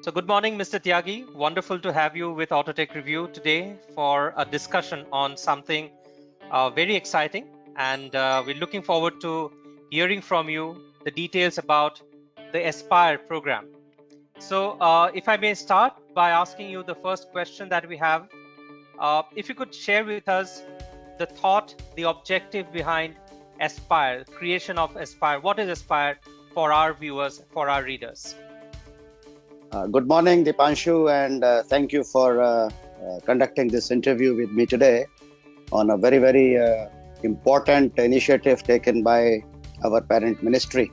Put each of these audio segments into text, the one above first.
So good morning, Mr. Tyagi. Wonderful to have you with Autotech Review today for a discussion on something very exciting. And we're looking forward to hearing from you the details about the Aspire program. So if I may start by asking you the first question that we have, if you could share with us the thought, the objective behind Aspire, creation of Aspire. What is Aspire for our viewers, for our readers? Good morning, Dipanshu, and thank you for conducting this interview with me today on a very, very important initiative taken by our parent ministry.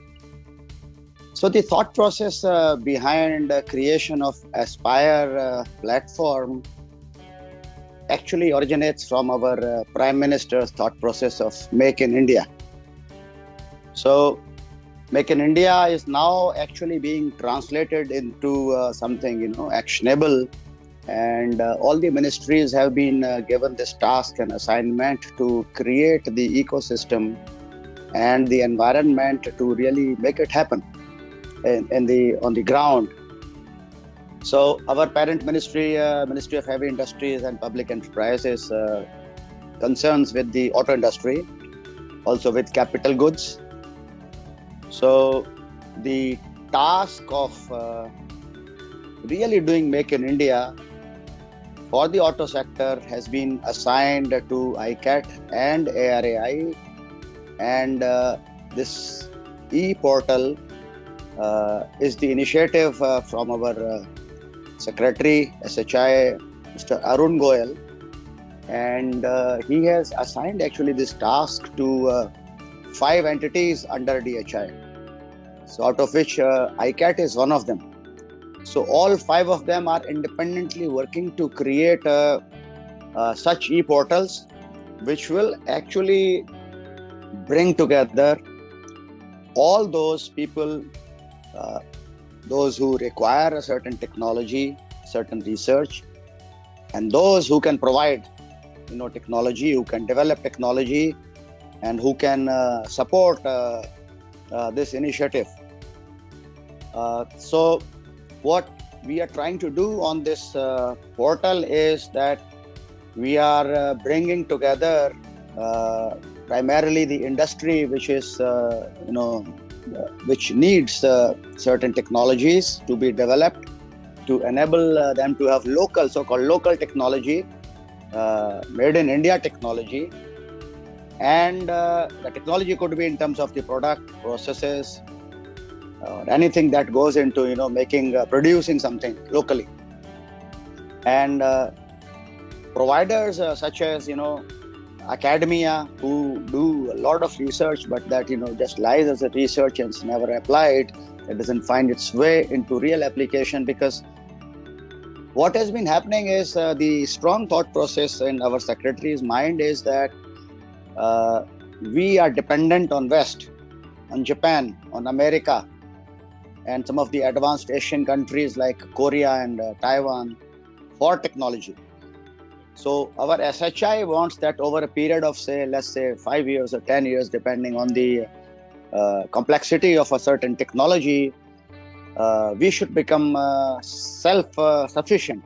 So the thought process behind the creation of Aspire platform actually originates from our Prime Minister's thought process of Make in India. So Make in India is now actually being translated into something, actionable. And all the ministries have been given this task and assignment to create the ecosystem and the environment to really make it happen on the ground. So our parent ministry, Ministry of Heavy Industries and Public Enterprises, concerns with the auto industry, also with capital goods. So the task of really doing Make in India for the auto sector has been assigned to ICAT and ARAI, and this e-portal is the initiative from our Secretary SHI, Mr. Arun Goyal, and he has assigned actually this task to 5 entities under DHI. So out of which ICAT is one of them. So all 5 of them are independently working to create such e-portals which will actually bring together all those people, those who require a certain technology, certain research, and those who can provide technology, who can develop technology, and who can support this initiative. So what we are trying to do on this portal is that we are bringing together primarily the industry which is which needs certain technologies to be developed to enable them to have local, so-called local technology, made in India technology. And the technology could be in terms of the product, processes, or anything that goes into producing something locally. And providers such as academia, who do a lot of research, but that just lies as a research and it's never applied. It doesn't find its way into real application, because what has been happening is the strong thought process in our secretary's mind is that we are dependent on West, on Japan, on America, and some of the advanced Asian countries like Korea and Taiwan for technology. So our SHI wants that over a period of, let's say 5 years or 10 years, depending on the complexity of a certain technology, we should become self-sufficient.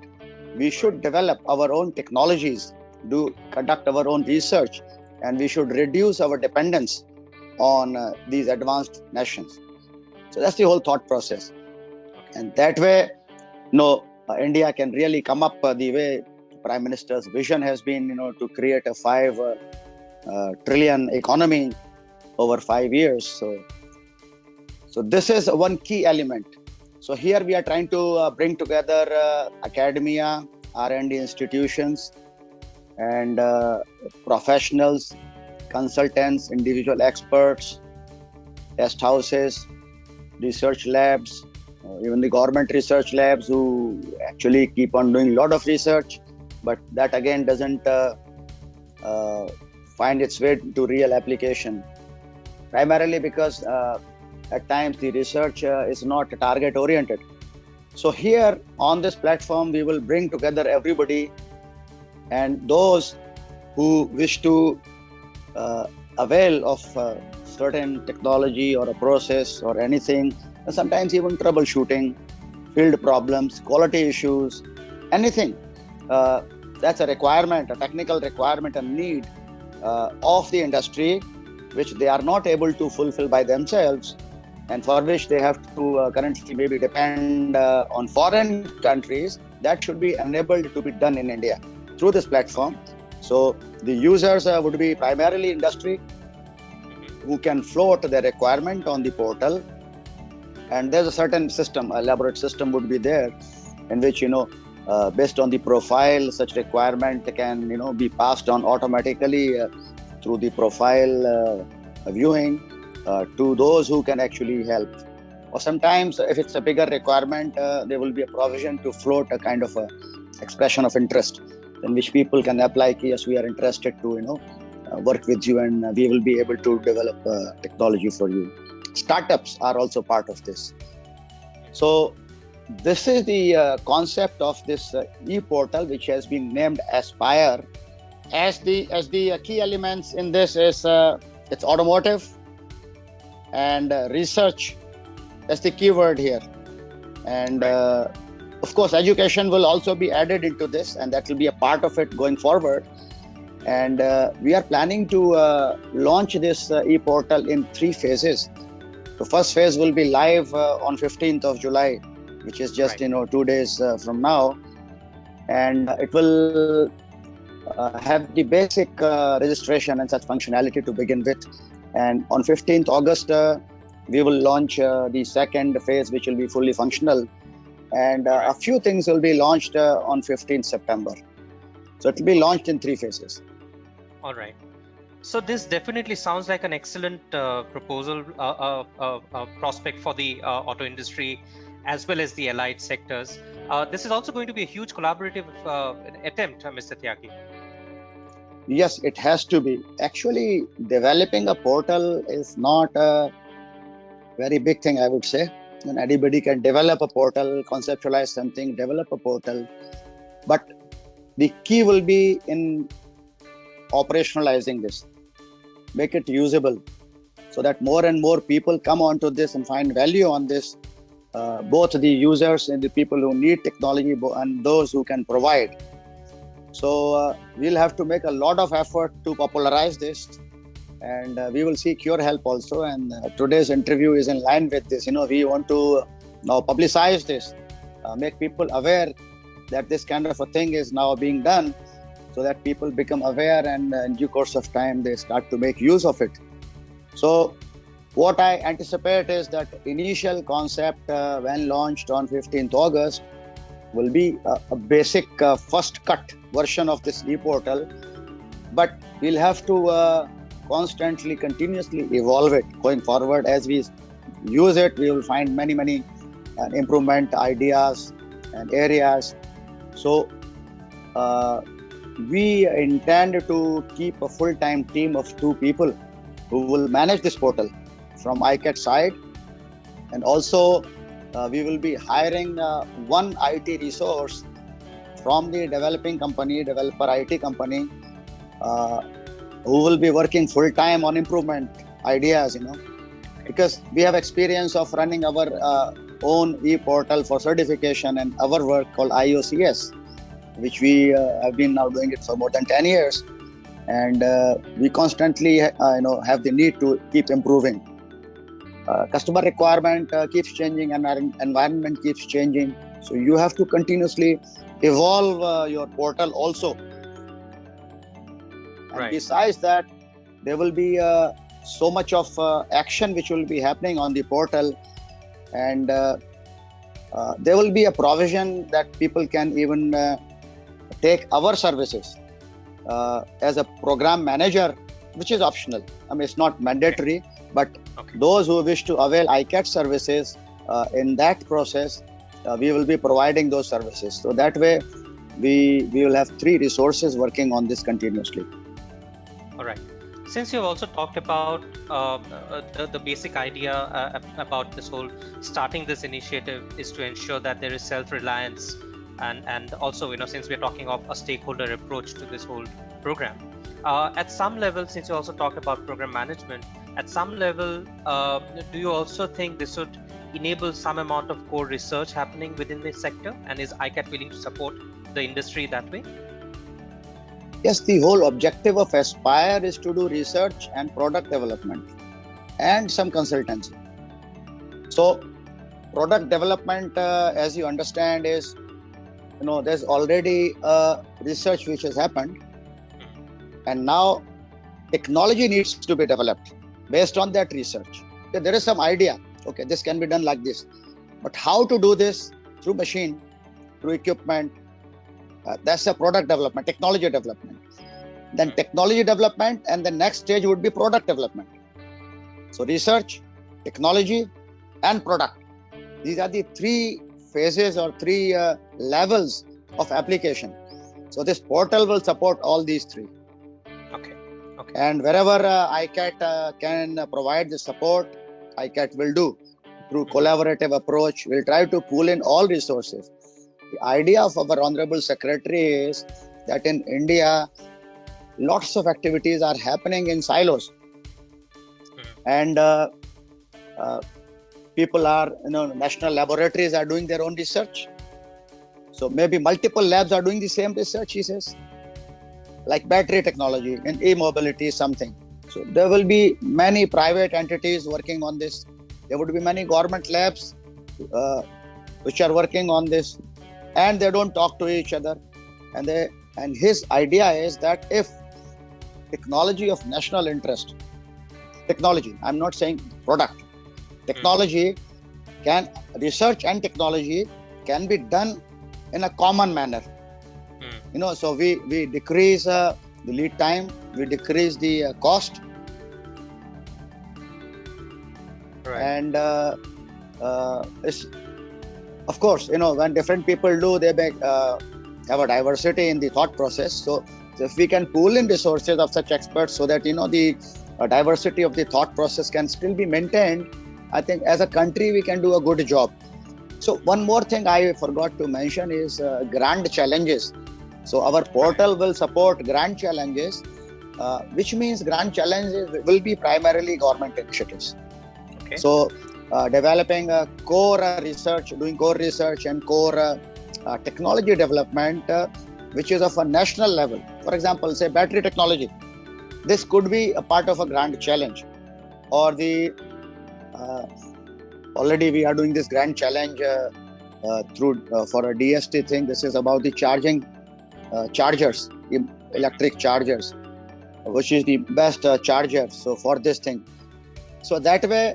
We should develop our own technologies, conduct our own research, and we should reduce our dependence on these advanced nations. So that's the whole thought process. And that way, India can really come up the way Prime Minister's vision has been, to create a 5 trillion economy over 5 years. So this is one key element. So here we are trying to bring together academia, R&D institutions, and professionals, consultants, individual experts, test houses, research labs, even the government research labs who actually keep on doing a lot of research, but that again doesn't find its way to real application, primarily because at times the research is not target oriented. So here on this platform, we will bring together everybody, and those who wish to avail of certain technology or a process or anything, sometimes even troubleshooting, field problems, quality issues, anything. That's a requirement, a technical requirement and need of the industry, which they are not able to fulfill by themselves, and for which they have to currently maybe depend on foreign countries. That should be enabled to be done in India through this platform. So the users would be primarily industry who can float their requirement on the portal, and there's a certain system, a elaborate system would be there, in which based on the profile, such requirement can be passed on automatically through the profile viewing to those who can actually help. Or sometimes if it's a bigger requirement, there will be a provision to float a kind of a expression of interest in which people can apply, yes, we are interested to work with you, and we will be able to develop technology for you. Startups are also part of this. So this is the concept of this e-portal, which has been named Aspire. As the key elements in this is it's automotive and research. That's the keyword here. And of course, education will also be added into this, and that will be a part of it going forward. And we are planning to launch this e-portal in 3 phases. The first phase will be live on 15th of July, which is just 2 days from now, and it will have the basic registration and such functionality to begin with. And on 15th August, we will launch the second phase, which will be fully functional, and a few things will be launched on 15th September. So it will be launched in 3 phases. All right. So this definitely sounds like an excellent proposal, prospect for the auto industry as well as the allied sectors. This is also going to be a huge collaborative attempt, Mr. Tyagi. Yes, it has to be. Actually, developing a portal is not a very big thing, I would say. And anybody can develop a portal, conceptualize something, develop a portal. But the key will be in operationalizing this, make it usable, so that more and more people come onto this and find value on this, both the users and the people who need technology and those who can provide. So we'll have to make a lot of effort to popularize this, and we will seek your help also. And today's interview is in line with this. We want to now publicize this, make people aware that this kind of a thing is now being done, so that people become aware, and in due course of time they start to make use of it. So what I anticipate is that initial concept when launched on 15th August will be a basic first cut version of this e-portal, but we'll have to constantly, continuously evolve it going forward. As we use it, we will find many improvement ideas and areas. So we intend to keep a full-time team of 2 people who will manage this portal from iCAT side, and also we will be hiring one IT resource from the developer IT company, who will be working full-time on improvement ideas, because we have experience of running our own e-portal for certification and our work called IOCS, which we have been now doing it for more than 10 years. And we constantly have the need to keep improving. Customer requirement keeps changing, and our environment keeps changing. So you have to continuously evolve your portal also. And besides that, there will be so much of action which will be happening on the portal, and there will be a provision that people can even take our services as a program manager, which is optional. I mean, it's not mandatory, but those who wish to avail iCAT services in that process, we will be providing those services. So that way, we will have 3 resources working on this continuously. All right. Since you've also talked about the basic idea about this whole starting this initiative is to ensure that there is self-reliance, and also since we're talking of a stakeholder approach to this whole program, at some level, since you also talked about program management, at some level, do you also think this would enable some amount of core research happening within this sector? And is ICAT willing to support the industry that way? Yes, the whole objective of Aspire is to do research and product development and some consultancy. So product development, as you understand, is, there's already research which has happened, and now technology needs to be developed based on that research. Okay, there is some idea, okay, this can be done like this, but how to do this through machine, through equipment, that's a product development, technology development. Then technology development, and the next stage would be product development. So research, technology, and product. These are the three phases or three levels of application. So this portal will support all these three. Okay. And wherever ICAT can provide the support, ICAT will do through collaborative approach. We'll try to pool in all resources. The idea of our Honorable Secretary is that in India, lots of activities are happening in silos, and people are, national laboratories are doing their own research. So maybe multiple labs are doing the same research, he says, like battery technology and e-mobility, something. So there will be many private entities working on this. There would be many government labs which are working on this, and they don't talk to each other. And his idea is that if technology of national interest, technology, I'm not saying product, technology can, research and technology can be done in a common manner. So we decrease the lead time, we decrease the cost, right. And it's, of course, when different people do, they make, have a diversity in the thought process. So if we can pool in resources of such experts so that the diversity of the thought process can still be maintained, I think as a country we can do a good job. So one more thing I forgot to mention is grand challenges. So our portal will support grand challenges, which means grand challenges will be primarily government initiatives. Okay. So developing core research, doing core research and core technology development, which is of a national level. For example, say battery technology. This could be a part of a grand challenge, or the already we are doing this grand challenge through for a DST thing. This is about the charging chargers, electric chargers, which is the best charger. So for this thing, so that way,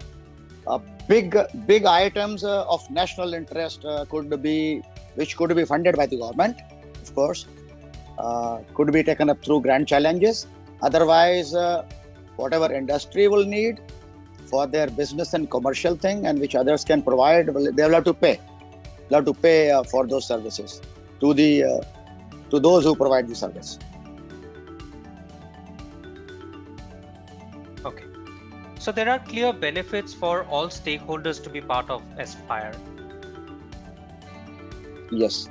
big items of national interest could be, which could be funded by the government, of course, could be taken up through grand challenges. Otherwise, whatever industry will need for their business and commercial thing, and which others can provide, they will have to pay. They'll have to pay for those services to those who provide the service. Okay. So there are clear benefits for all stakeholders to be part of Aspire. Yes.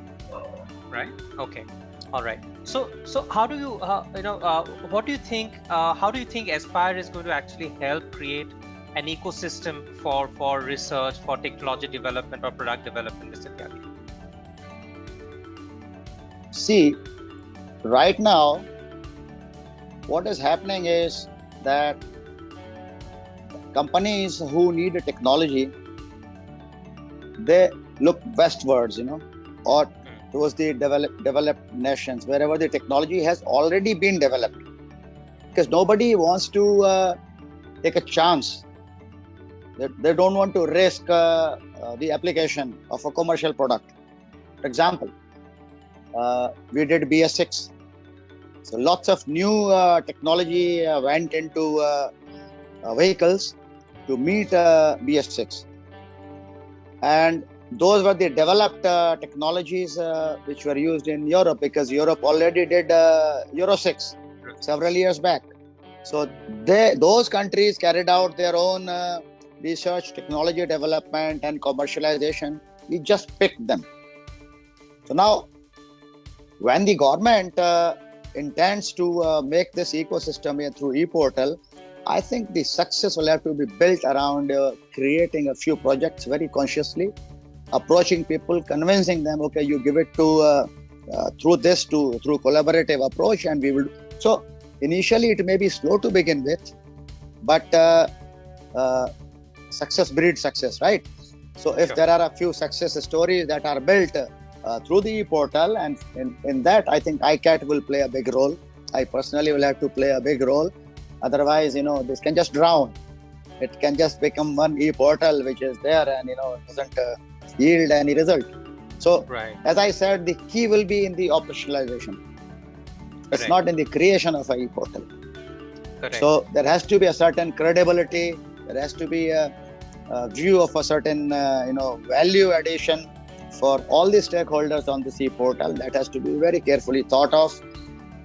Right. Okay. All right. So how do you what do you think? How do you think Aspire is going to actually help create an ecosystem for research, for technology development or product development, Mr. Tyagi? See, right now, what is happening is that companies who need a technology, they look westwards, or towards the developed nations, wherever the technology has already been developed, because nobody wants to take a chance. They don't want to risk the application of a commercial product. For example, we did BS6. So lots of new technology went into vehicles to meet BS6. And those were the developed technologies which were used in Europe, because Europe already did Euro 6 several years back. So those countries carried out their own research, technology development and commercialization. We just picked them. So now, when the government intends to make this ecosystem through ePortal, I think the success will have to be built around creating a few projects very consciously, approaching people, convincing them, okay, you give it to through collaborative approach, and we will. So initially, it may be slow to begin with, but uh, success breeds success, right? So if Sure. there are a few success stories that are built through the portal, and in that, I think ICAT will play a big role. I personally will have to play a big role. Otherwise, this can just drown. It can just become one e-portal which is there and doesn't yield any result. So, Right. as I said, the key will be in the operationalization. It's Correct. not in the creation of a e-portal. Correct. So there has to be a certain credibility. There has to be a view of a certain value addition for all the stakeholders on the e-portal. That has to be very carefully thought of,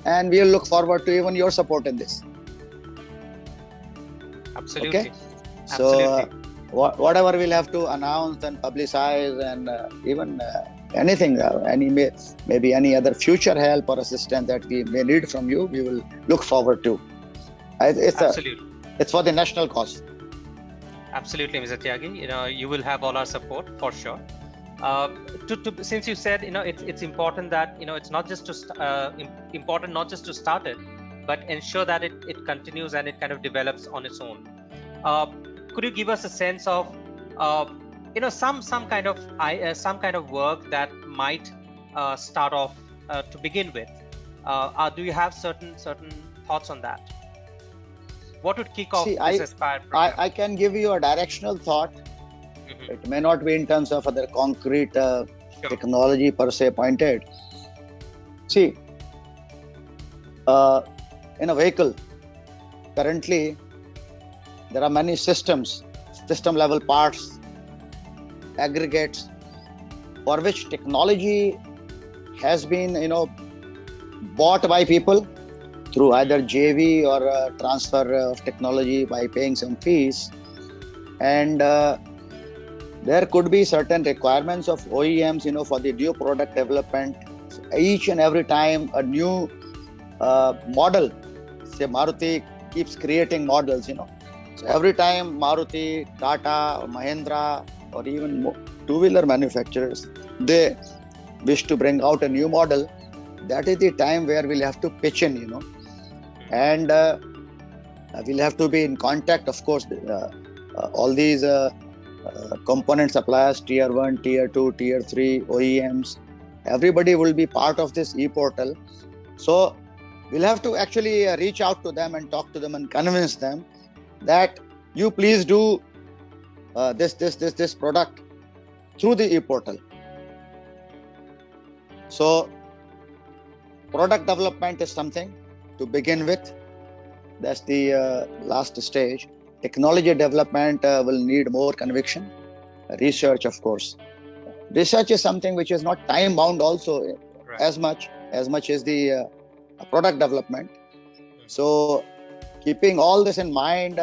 and we'll look forward to even your support in this. Absolutely. Okay. Absolutely. So whatever we'll have to announce and publicize, and even anything, maybe any other future help or assistance that we may need from you, we will look forward to. Absolutely. It's for the national cause. Absolutely, Mr. Tyagi. You will have all our support for sure. Since you said, it's important that it's not just important not just to start it, but ensure that it continues and it kind of develops on its own. Could you give us a sense of some kind of work that might start off to begin with? Do you have certain thoughts on that? What would kick off this Aspire program? I can give you a directional thought. Mm-hmm. It may not be in terms of other concrete technology per se pointed. See, in a vehicle, currently there are many system level parts, aggregates, for which technology has been bought by people through either JV or transfer of technology by paying some fees, and there could be certain requirements of OEMs for the new product development. Each and every time a new model, say Maruti keeps creating models, so every time Maruti, Tata, or Mahindra, or even two-wheeler manufacturers, they wish to bring out a new model, that is the time where we'll have to pitch in, and we'll have to be in contact, of course, all these component suppliers, tier 1, tier 2, tier 3, OEMs, everybody will be part of this e-portal. So we'll have to actually reach out to them and talk to them and convince them that you please do this product through the e-portal. So product development is something to begin with. That's the last stage. Technology development will need more conviction. Research, of course. Research is something which is not time bound also, right, as much as the product development. So keeping all this in mind,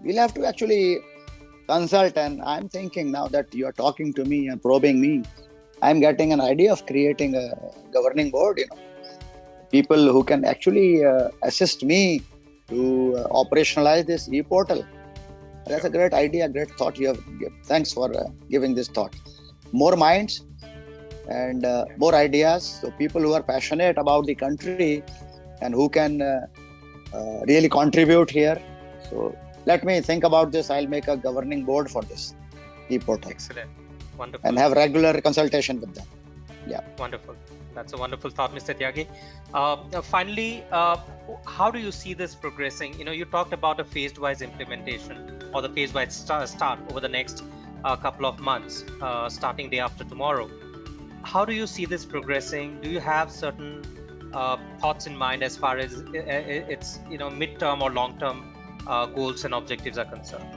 we'll have to actually consult, and I'm thinking now that you are talking to me and probing me, I'm getting an idea of creating a governing board, people who can actually assist me to operationalize this e-portal. That's a great idea, great thought you have given. Thanks for giving this thought. More minds and more ideas. So people who are passionate about the country and who can really contribute here. So let me think about this. I'll make a governing board for this e-portal. Excellent. Wonderful. And have regular consultation with them. Yeah. Wonderful. That's a wonderful thought, Mr. Tyagi. Finally, how do you see this progressing? You talked about a phased-wise implementation or the phase-wise start over the next couple of months, starting day after tomorrow. How do you see this progressing? Do you have certain thoughts in mind as far as its mid-term or long-term goals and objectives are concerned?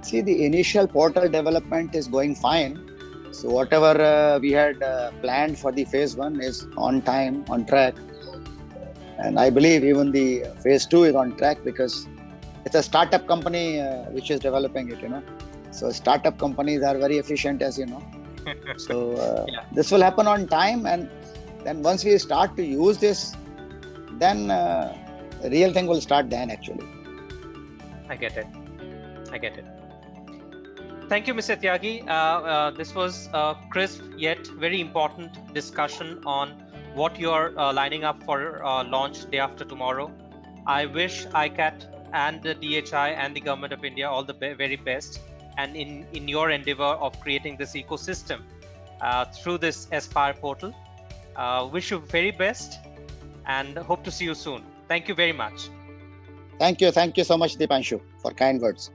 See, the initial portal development is going fine. So whatever we had planned for the phase 1 is on time, on track. And I believe even the phase 2 is on track because it's a startup company which is developing it, So startup companies are very efficient, as you know. So this will happen on time. And then once we start to use this, then real thing will start then, actually. I get it. I get it. Thank you, Mr. Tyagi. This was a crisp yet very important discussion on what you're lining up for launch day after tomorrow. I wish ICAT and the DHI and the Government of India all the very best, and in your endeavor of creating this ecosystem through this Aspire portal. Wish you very best and hope to see you soon. Thank you very much. Thank you so much, Dipanshu, for kind words.